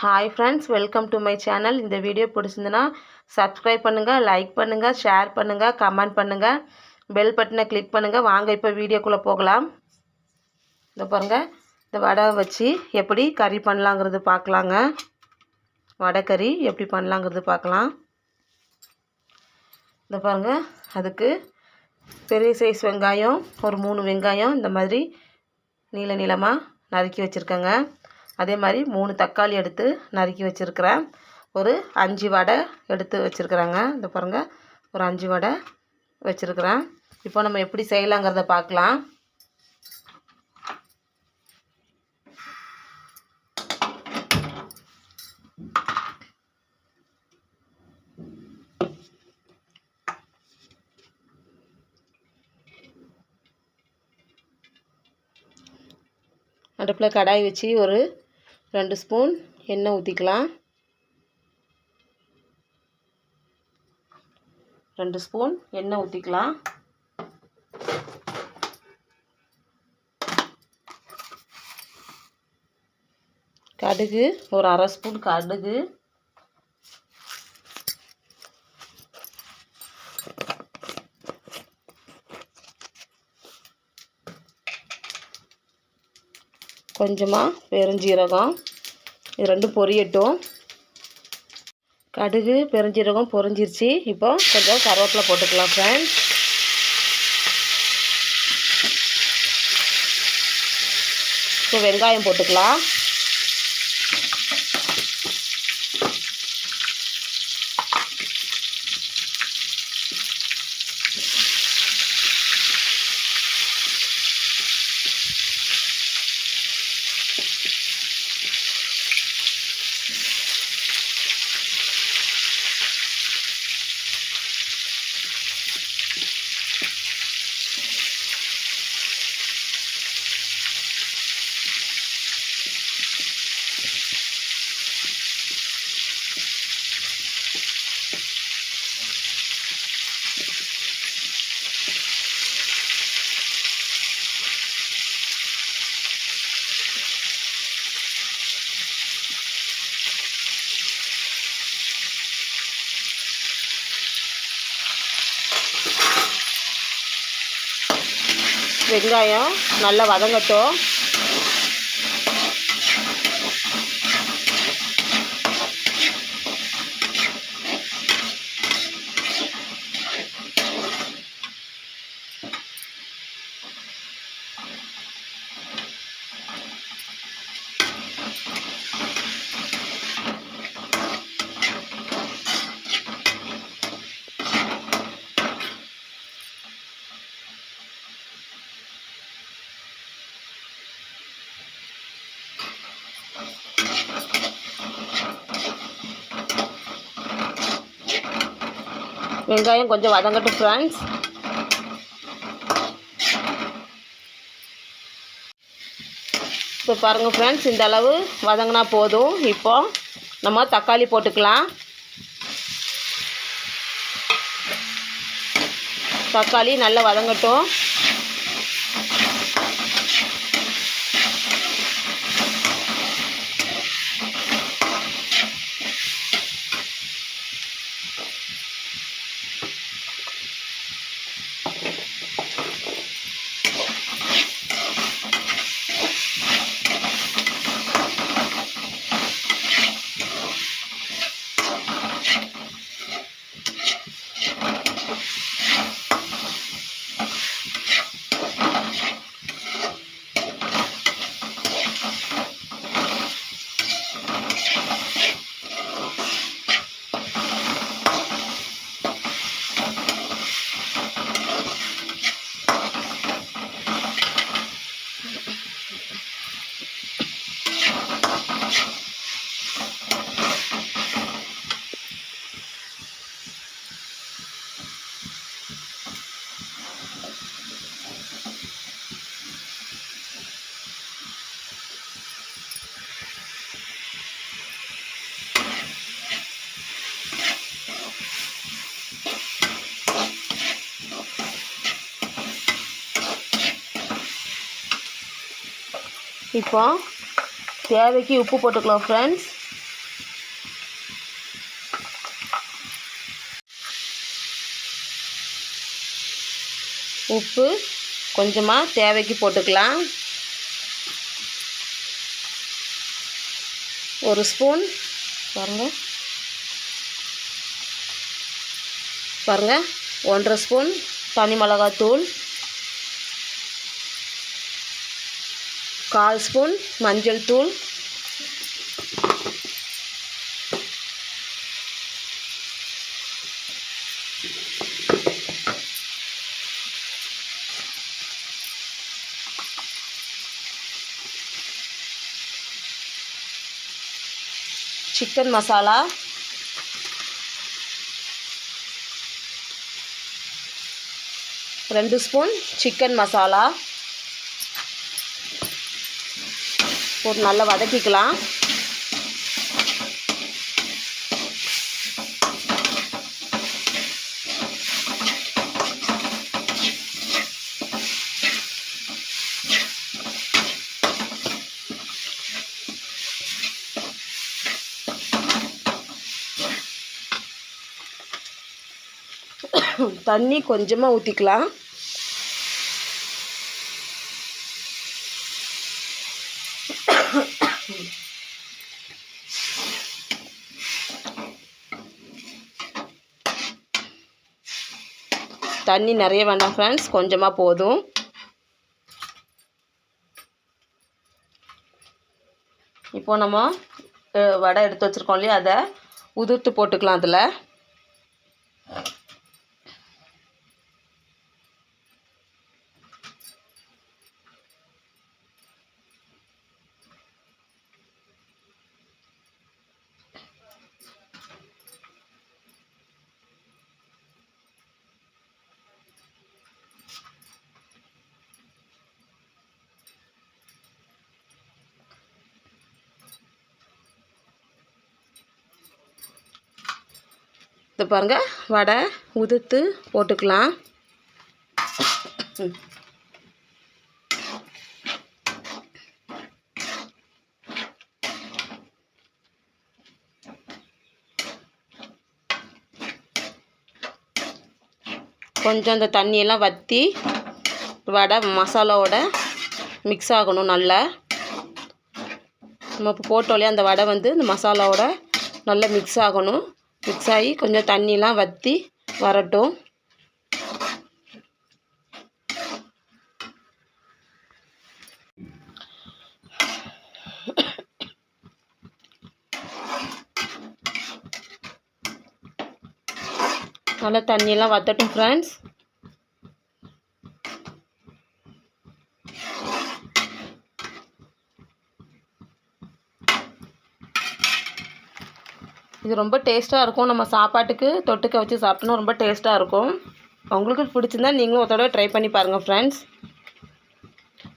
Hi friends, welcome to my channel. இந்த video பிடிச்சிருந்துன்னா subscribe பண்ணுங்கள், like பண்ணுங்கள், ஷேர் பண்ணுங்கள், கமெண்ட் பண்ணுங்கள், பெல் பட்டனை கிளிக் பண்ணுங்கள். வாங்க இப்போ வீடியோக்குள்ளே போகலாம். இந்த பாருங்கள், இந்த வடை வச்சு எப்படி கறி பண்ணலாங்கிறது பார்க்கலாங்க. வடை கறி எப்படி பண்ணலாங்கிறது பார்க்கலாம். இந்த பாருங்கள், அதுக்கு பெரிய சைஸ் வெங்காயம் ஒரு 3 வெங்காயம் இந்த மாதிரி நீள நீளமாக நறுக்கி வச்சுருக்கேங்க. அதே மாதிரி 3 தக்காளி எடுத்து நறுக்கி வச்சுருக்கிறேன். ஒரு 5 வடை எடுத்து வச்சுருக்குறேங்க. இந்த பாருங்கள், ஒரு 5 வடை வச்சுருக்கிறேன். இப்போ நம்ம எப்படி செய்யலாங்கிறத பார்க்கலாம். அடுப்பில் கடாய் வச்சு ஒரு 2 ஸ்பூன் எண்ணெய் ஊற்றிக்கலாம். 2 ஸ்பூன் எண்ணெய் ஊற்றிக்கலாம். கடுகு ஒரு 1/2 ஸ்பூன் கடுகு, கொஞ்சமாக பெருஞ்சீரகம், இது ரெண்டும் பொரியட்டும். கடுகு பெருஞ்சீரகம் பொரிஞ்சிருச்சு. இப்போ கொஞ்சம் கருவேப்பிலை போட்டுக்கலாம் ஃப்ரெண்ட்ஸ். இப்போ வெங்காயம் போட்டுக்கலாம். வெங்காயம் நல்லா வதங்கட்டும். வெங்காயம் கொஞ்சம் வதங்கட்டும் ஃப்ரெண்ட்ஸ். இப்போ பாருங்கள் ஃப்ரெண்ட்ஸ், இந்த அளவு வதங்கினா போதும். இப்போ நம்ம தக்காளி போட்டுக்கலாம். தக்காளி நல்லா வதங்கட்டும். இப்போ தேவைக்கு உப்பு போட்டுக்கலாம் ஃப்ரெண்ட்ஸ். உப்பு கொஞ்சமாக தேவைக்கு போட்டுக்கலாம். 1 ஸ்பூன் பாருங்கள் 1.5 ஸ்பூன் தனி மிளகாத்தூள், 1/4 ஸ்பூன் மஞ்சள் தூள், chicken masala, 2 spoon chicken masala போட்டு நல்லா வதக்கிக்கலாம். தண்ணி கொஞ்சமாக ஊற்றிக்கலாம். தண்ணி நிறைய வேண்டாம் ஃப்ரெண்ட்ஸ், கொஞ்சமாக போதும். இப்போ நம்ம வடை எடுத்து வச்சுருக்கோம் இல்லையா, அதை உதிர்த்து போட்டுக்கலாம். அதில் இது பாருங்கள், வடை உதிர்த்து போட்டுக்கலாம். கொஞ்சம் இந்த தண்ணியெல்லாம் வற்றி வடை மசாலாவோட மிக்ஸ் ஆகணும். நல்லா நம்ம இப்போ போட்டோலையே அந்த வடை வந்து இந்த மசாலாவோட நல்லா மிக்ஸ் ஆகணும். மிக்ஸ் ஆகி கொஞ்சம் தண்ணியெலாம் வற்றி வரட்டும். நல்லா தண்ணியெல்லாம் வற்றட்டும் ஃப்ரெண்ட்ஸ். இது ரொம்ப டேஸ்ட்டாக இருக்கும். நம்ம சாப்பாட்டுக்கு தொட்டுக்க வச்சு சாப்பிட்டோன்னா ரொம்ப டேஸ்ட்டாக இருக்கும். உங்களுக்கு பிடிச்சிருந்தா நீங்களும் ஒரு தடவை ட்ரை பண்ணி பாருங்கள் ஃப்ரெண்ட்ஸ்.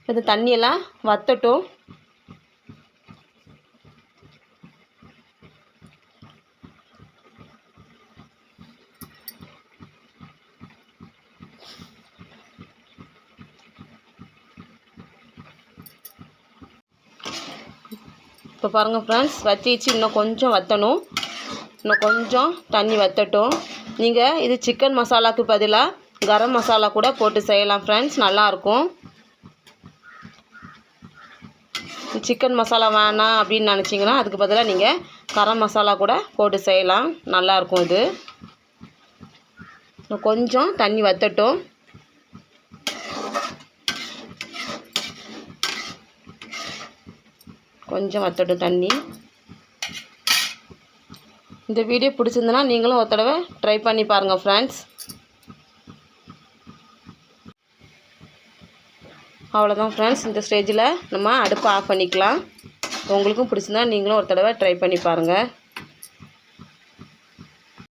இந்த தண்ணியெல்லாம் வற்றட்டும். இப்போ பாருங்கள் ஃப்ரெண்ட்ஸ், வச்சு இன்னும் கொஞ்சம் வற்றணும். இன்னும் கொஞ்சம் தண்ணி வற்றட்டும். நீங்கள் இது சிக்கன் மசாலாவுக்கு பதிலாக கரம் மசாலா கூட போட்டு செய்யலாம் ஃப்ரெண்ட்ஸ், நல்லாயிருக்கும். சிக்கன் மசாலா வேணாம் அப்படின்னு நினச்சிங்கன்னா அதுக்கு பதிலாக நீங்கள் கரம் மசாலா கூட போட்டு செய்யலாம், நல்லாயிருக்கும். இது இன்னும் கொஞ்சம் தண்ணி வற்றட்டும். கொஞ்சம் வற்றட்டும் தண்ணி. இந்த வீடியோ பிடிச்சிருந்தனா நீங்களும் ஒரு தடவை ட்ரை பண்ணி பாருங்கள் ஃப்ரெண்ட்ஸ். அவ்வளோதான் ஃப்ரெண்ட்ஸ், இந்த ஸ்டேஜில் நம்ம அடுப்பை ஆஃப் பண்ணிக்கலாம். உங்களுக்கும் பிடிச்சிருந்தா நீங்களும் ஒரு தடவை ட்ரை பண்ணி பாருங்கள்.